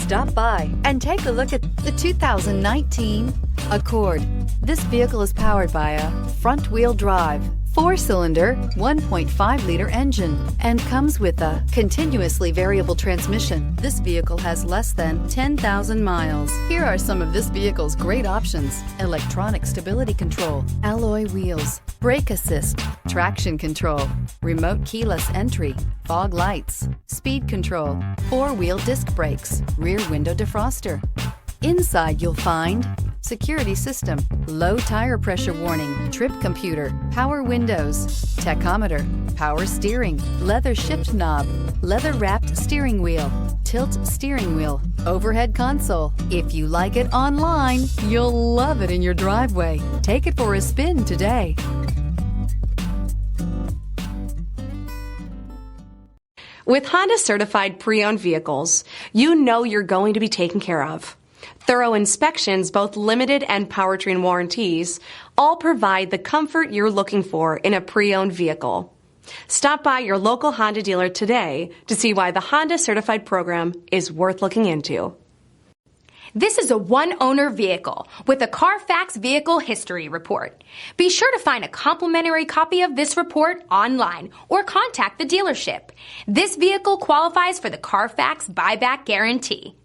Stop by and take a look at the 2019 Accord. This vehicle is powered by a front-wheel drive, 4-cylinder, 1.5-liter engine, and comes with a continuously variable transmission. This vehicle has less than 10,000 miles. Here are some of this vehicle's great options: electronic stability control, alloy wheels, brake assist, traction control, remote keyless entry, fog lights, speed control, 4-wheel disc brakes, rear window defroster. Inside you'll find security system, low tire pressure warning, trip computer, power windows, tachometer, power steering, leather shift knob, leather wrapped steering wheel, tilt steering wheel, overhead console. If you like it online, you'll love it in your driveway. Take it for a spin today. With Honda certified pre-owned vehicles, you know you're going to be taken care of. Thorough inspections, both limited and powertrain warranties, all provide the comfort you're looking for in a pre-owned vehicle. Stop by your local Honda dealer today to see why the Honda certified program is worth looking into. This is a one-owner vehicle with a CARFAX Vehicle History Report. Be sure to find a complimentary copy of this report online or contact the dealership. This vehicle qualifies for the CARFAX Buyback Guarantee.